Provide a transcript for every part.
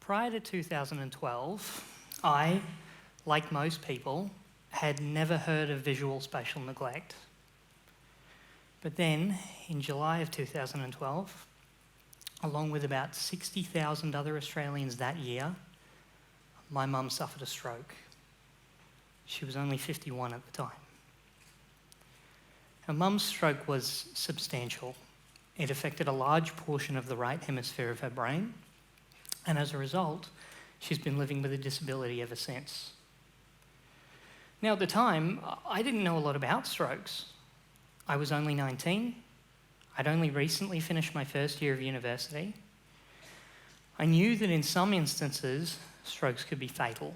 Prior to 2012, I, like most people, had never heard of visual spatial neglect. But then, in July of 2012, along with about 60,000 other Australians that year, my mum suffered a stroke. She was only 51 at the time. Her mum's stroke was substantial. It affected a large portion of the right hemisphere of her brain, and as a result, she's been living with a disability ever since. Now, at the time, I didn't know a lot about strokes. I was only 19. I'd only recently finished my first year of university. I knew that in some instances, strokes could be fatal.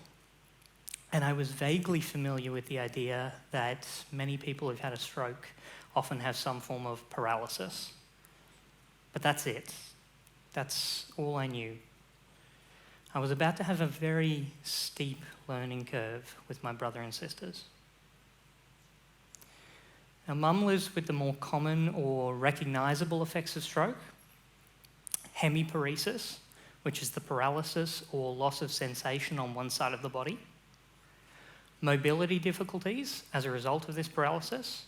And I was vaguely familiar with the idea that many people who've had a stroke often have some form of paralysis. But that's it. That's all I knew. I was about to have a very steep learning curve with my brother and sisters. Now, Mum lives with the more common or recognisable effects of stroke: hemiparesis, which is the paralysis or loss of sensation on one side of the body; mobility difficulties as a result of this paralysis;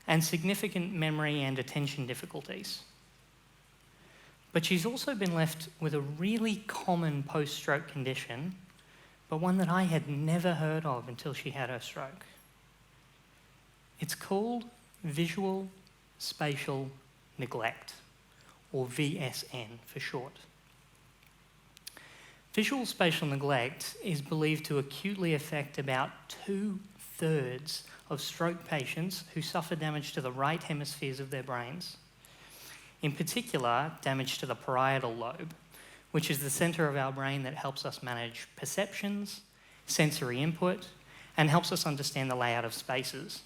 and significant memory and attention difficulties. But she's also been left with a really common post-stroke condition, but one that I had never heard of until she had her stroke. It's called Visual Spatial Neglect, or VSN for short. Visual spatial neglect is believed to acutely affect about 2/3 of stroke patients who suffer damage to the right hemispheres of their brains. In particular, damage to the parietal lobe, which is the centre of our brain that helps us manage perceptions, sensory input, and helps us understand the layout of spaces.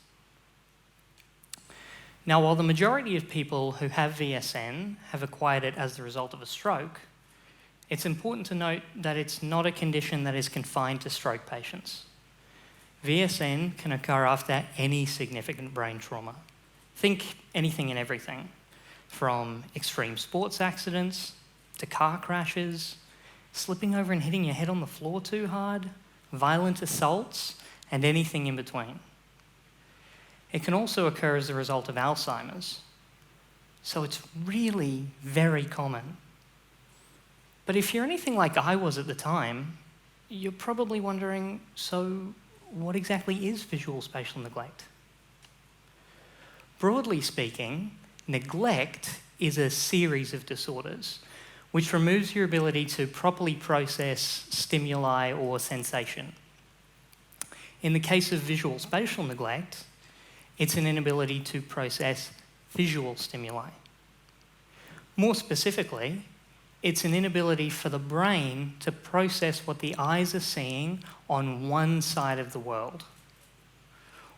Now, while the majority of people who have VSN have acquired it as the result of a stroke, it's important to note that it's not a condition that is confined to stroke patients. VSN can occur after any significant brain trauma. Think anything and everything, from extreme sports accidents to car crashes, slipping over and hitting your head on the floor too hard, violent assaults, and anything in between. It can also occur as a result of Alzheimer's, so it's really very common. But if you're anything like I was at the time, you're probably wondering, so what exactly is visual spatial neglect? Broadly speaking, neglect is a series of disorders which removes your ability to properly process stimuli or sensation. In the case of visual spatial neglect, it's an inability to process visual stimuli. More specifically, it's an inability for the brain to process what the eyes are seeing on one side of the world.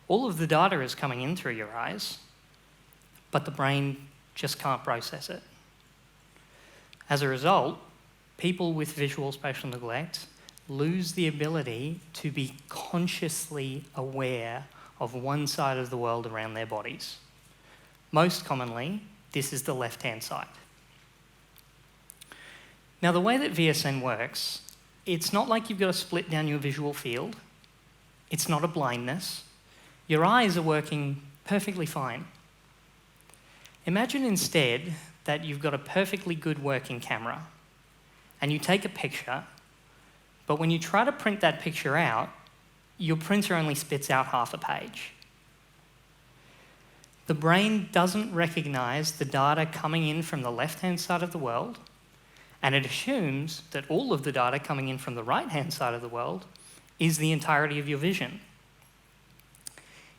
All of the data is coming in through your eyes, but the brain just can't process it. As a result, people with visual spatial neglect lose the ability to be consciously aware of one side of the world around their bodies. Most commonly, this is the left-hand side. Now, the way that VSN works, it's not like you've got to split down your visual field. It's not a blindness. Your eyes are working perfectly fine. Imagine instead that you've got a perfectly good working camera and you take a picture, but when you try to print that picture out, your printer only spits out half a page. The brain doesn't recognise the data coming in from the left-hand side of the world, and it assumes that all of the data coming in from the right-hand side of the world is the entirety of your vision.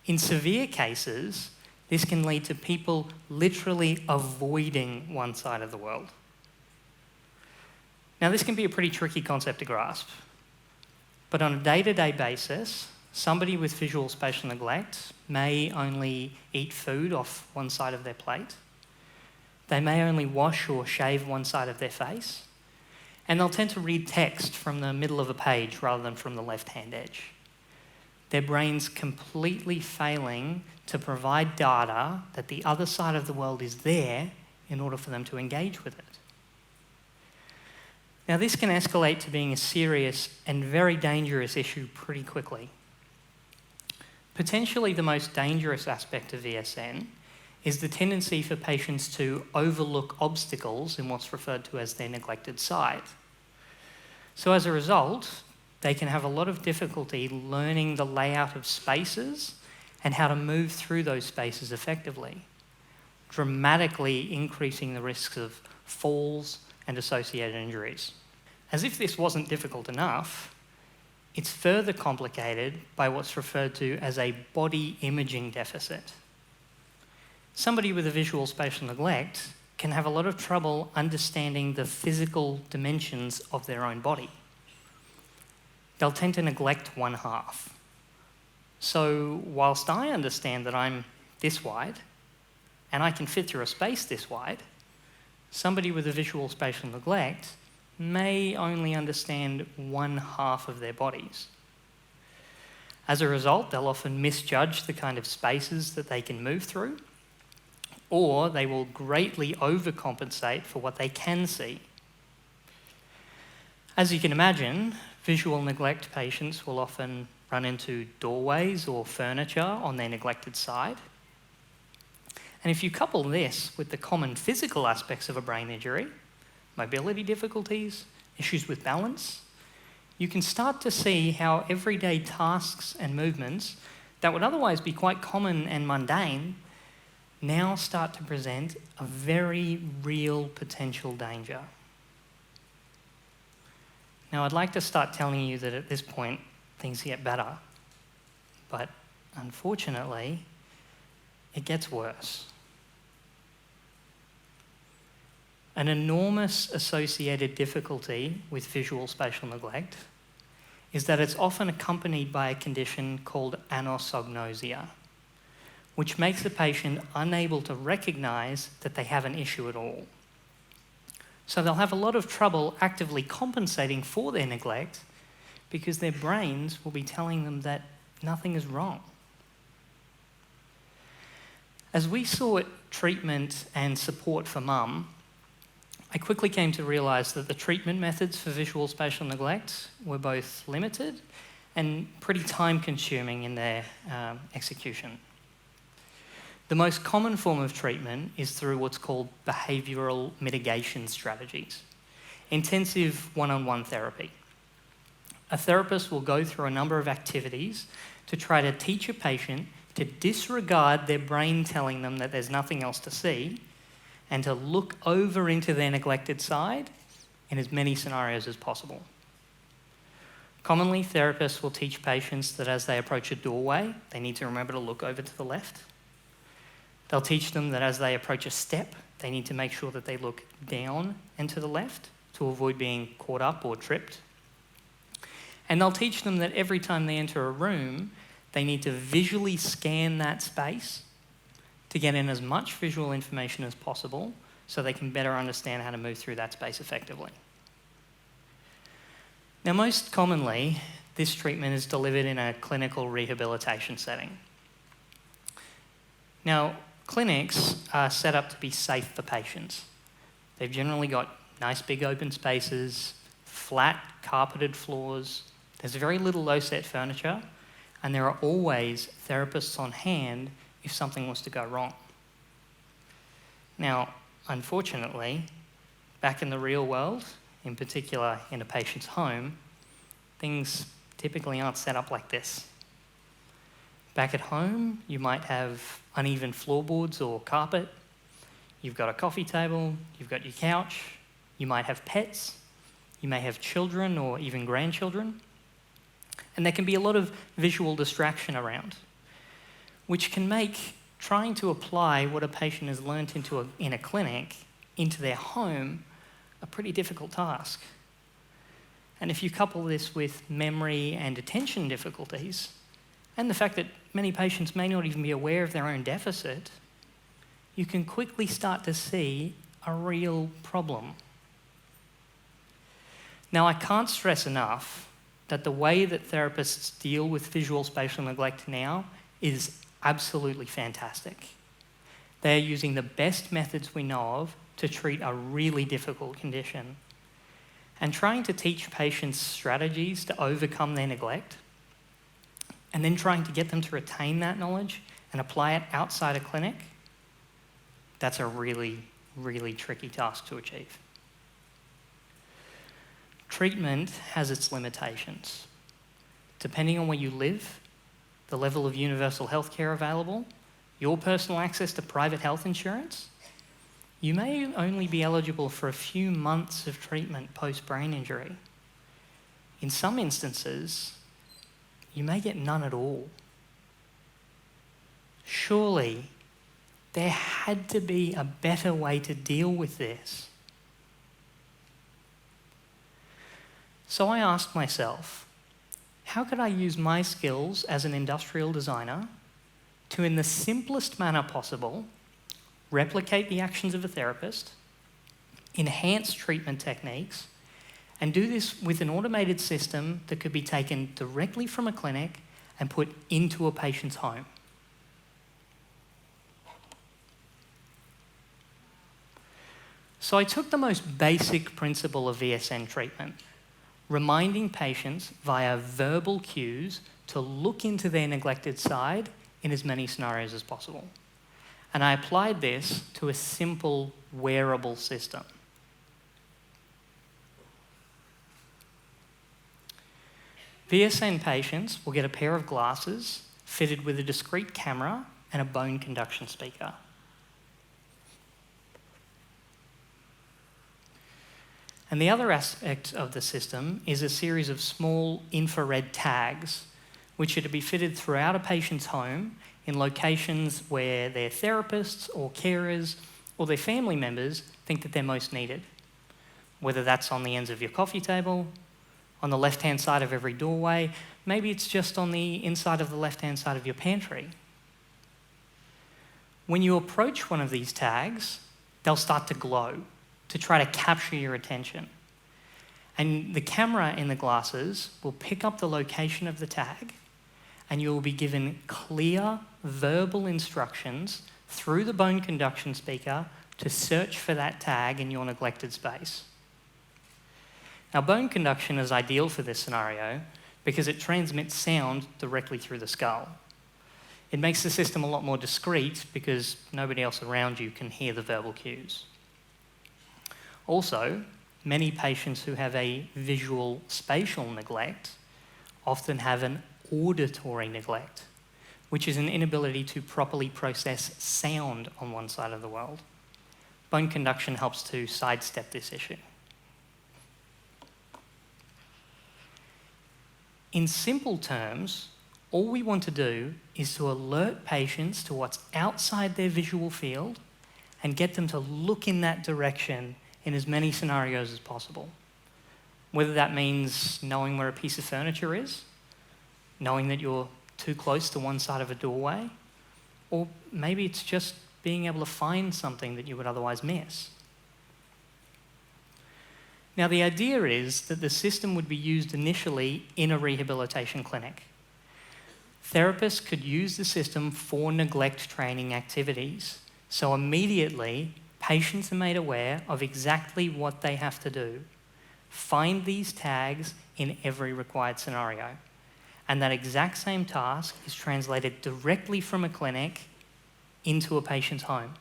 In severe cases, this can lead to people literally avoiding one side of the world. Now, this can be a pretty tricky concept to grasp, but on a day-to-day basis, somebody with visual spatial neglect may only eat food off one side of their plate. They may only wash or shave one side of their face, and they'll tend to read text from the middle of a page rather than from the left-hand edge. Their brain's completely failing to provide data that the other side of the world is there in order for them to engage with it. Now, this can escalate to being a serious and very dangerous issue pretty quickly. Potentially the most dangerous aspect of VSN is the tendency for patients to overlook obstacles in what's referred to as their neglected side. So as a result, they can have a lot of difficulty learning the layout of spaces and how to move through those spaces effectively, dramatically increasing the risks of falls and associated injuries. As if this wasn't difficult enough, it's further complicated by what's referred to as a body imaging deficit. Somebody with a visual spatial neglect can have a lot of trouble understanding the physical dimensions of their own body. They'll tend to neglect one half. So whilst I understand that I'm this wide, and I can fit through a space this wide, somebody with a visual spatial neglect may only understand one half of their bodies. As a result, they'll often misjudge the kind of spaces that they can move through, or they will greatly overcompensate for what they can see. As you can imagine, visual neglect patients will often run into doorways or furniture on their neglected side. And if you couple this with the common physical aspects of a brain injury, mobility difficulties, issues with balance, you can start to see how everyday tasks and movements that would otherwise be quite common and mundane now start to present a very real potential danger. Now, I'd like to start telling you that at this point, things get better, but unfortunately, it gets worse. An enormous associated difficulty with visual spatial neglect is that it's often accompanied by a condition called anosognosia, which makes the patient unable to recognise that they have an issue at all. So they'll have a lot of trouble actively compensating for their neglect because their brains will be telling them that nothing is wrong. As we sought treatment and support for mum, I quickly came to realise that the treatment methods for visual spatial neglect were both limited and pretty time-consuming in their execution. The most common form of treatment is through what's called behavioural mitigation strategies, intensive one-on-one therapy. A therapist will go through a number of activities to try to teach a patient to disregard their brain telling them that there's nothing else to see and to look over into their neglected side in as many scenarios as possible. Commonly, therapists will teach patients that as they approach a doorway, they need to remember to look over to the left. They'll teach them that as they approach a step, they need to make sure that they look down and to the left to avoid being caught up or tripped. And they'll teach them that every time they enter a room, they need to visually scan that space to get in as much visual information as possible so they can better understand how to move through that space effectively. Now, most commonly, this treatment is delivered in a clinical rehabilitation setting. Now, clinics are set up to be safe for patients. They've generally got nice big open spaces, flat carpeted floors, there's very little low-set furniture, and there are always therapists on hand if something was to go wrong. Now, unfortunately, back in the real world, in particular in a patient's home, things typically aren't set up like this. Back at home, you might have uneven floorboards or carpet, you've got a coffee table, you've got your couch, you might have pets, you may have children or even grandchildren, and there can be a lot of visual distraction around, which can make trying to apply what a patient has learnt in a clinic into their home a pretty difficult task. And if you couple this with memory and attention difficulties, and the fact that many patients may not even be aware of their own deficit, you can quickly start to see a real problem. Now, I can't stress enough that the way that therapists deal with visual spatial neglect now is absolutely fantastic. They're using the best methods we know of to treat a really difficult condition. and trying to teach patients strategies to overcome their neglect, and then trying to get them to retain that knowledge and apply it outside a clinic, that's a really, really tricky task to achieve. Treatment has its limitations. Depending on where you live, the level of universal healthcare available, your personal access to private health insurance, you may only be eligible for a few months of treatment post-brain injury. In some instances, you may get none at all. Surely, there had to be a better way to deal with this. So I asked myself, how could I use my skills as an industrial designer to, in the simplest manner possible, replicate the actions of a therapist, enhance treatment techniques, and do this with an automated system that could be taken directly from a clinic and put into a patient's home? So I took the most basic principle of VSN treatment, reminding patients via verbal cues to look into their neglected side in as many scenarios as possible. And I applied this to a simple wearable system. VSN patients will get a pair of glasses fitted with a discrete camera and a bone conduction speaker. And the other aspect of the system is a series of small infrared tags, which are to be fitted throughout a patient's home in locations where their therapists or carers or their family members think that they're most needed. Whether that's on the ends of your coffee table, on the left-hand side of every doorway, maybe it's just on the inside of the left-hand side of your pantry. When you approach one of these tags, they'll start to glow to try to capture your attention. And the camera in the glasses will pick up the location of the tag, and you will be given clear verbal instructions through the bone conduction speaker to search for that tag in your neglected space. Now, bone conduction is ideal for this scenario because it transmits sound directly through the skull. It makes the system a lot more discreet because nobody else around you can hear the verbal cues. Also, many patients who have a visual spatial neglect often have an auditory neglect, which is an inability to properly process sound on one side of the world. Bone conduction helps to sidestep this issue. In simple terms, all we want to do is to alert patients to what's outside their visual field and get them to look in that direction in as many scenarios as possible. Whether that means knowing where a piece of furniture is, knowing that you're too close to one side of a doorway, or maybe it's just being able to find something that you would otherwise miss. Now, the idea is that the system would be used initially in a rehabilitation clinic. Therapists could use the system for neglect training activities, so immediately patients are made aware of exactly what they have to do. Find these tags in every required scenario. And that exact same task is translated directly from a clinic into a patient's home.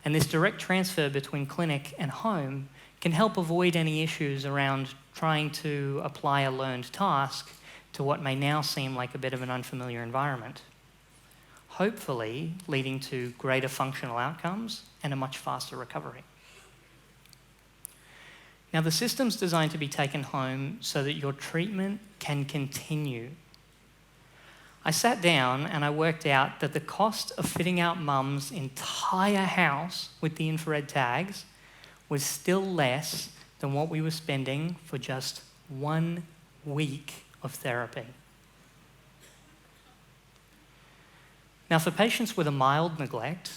And this direct transfer between clinic and home can help avoid any issues around trying to apply a learned task to what may now seem like a bit of an unfamiliar environment, hopefully leading to greater functional outcomes and a much faster recovery. Now, the system's designed to be taken home so that your treatment can continue. I sat down and I worked out that the cost of fitting out mum's entire house with the infrared tags was still less than what we were spending for just 1 week of therapy. Now, for patients with a mild neglect,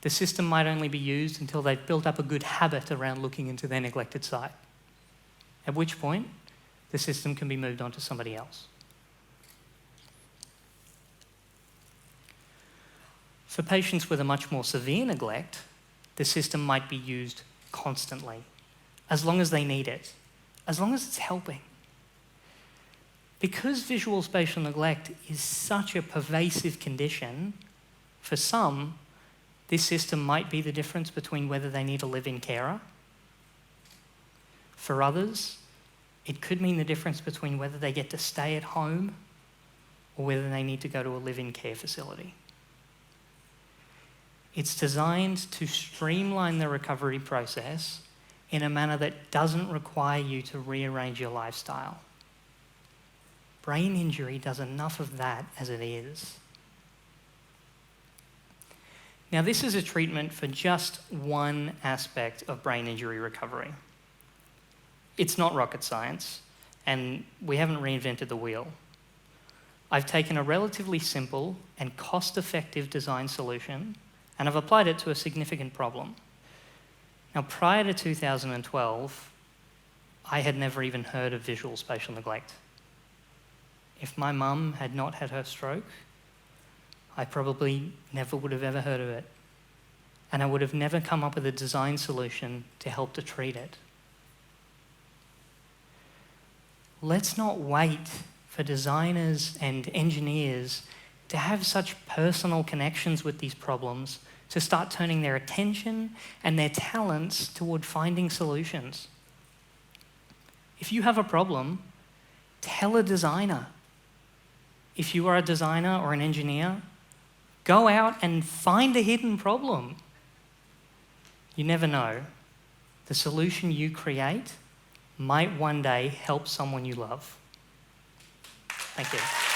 the system might only be used until they've built up a good habit around looking into their neglected site, at which point the system can be moved on to somebody else. For patients with a much more severe neglect, the system might be used constantly, as long as they need it, as long as it's helping. Because visual spatial neglect is such a pervasive condition, for some, this system might be the difference between whether they need a live-in carer. For others, it could mean the difference between whether they get to stay at home or whether they need to go to a live-in care facility. It's designed to streamline the recovery process in a manner that doesn't require you to rearrange your lifestyle. Brain injury does enough of that as it is. Now, this is a treatment for just one aspect of brain injury recovery. It's not rocket science, and we haven't reinvented the wheel. I've taken a relatively simple and cost-effective design solution, and I've applied it to a significant problem. Now, prior to 2012, I had never even heard of visual spatial neglect. If my mum had not had her stroke, I probably never would have ever heard of it. And I would have never come up with a design solution to help to treat it. Let's not wait for designers and engineers to have such personal connections with these problems to start turning their attention and their talents toward finding solutions. If you have a problem, tell a designer. If you are a designer or an engineer, go out and find a hidden problem. You never know. The solution you create might one day help someone you love. Thank you.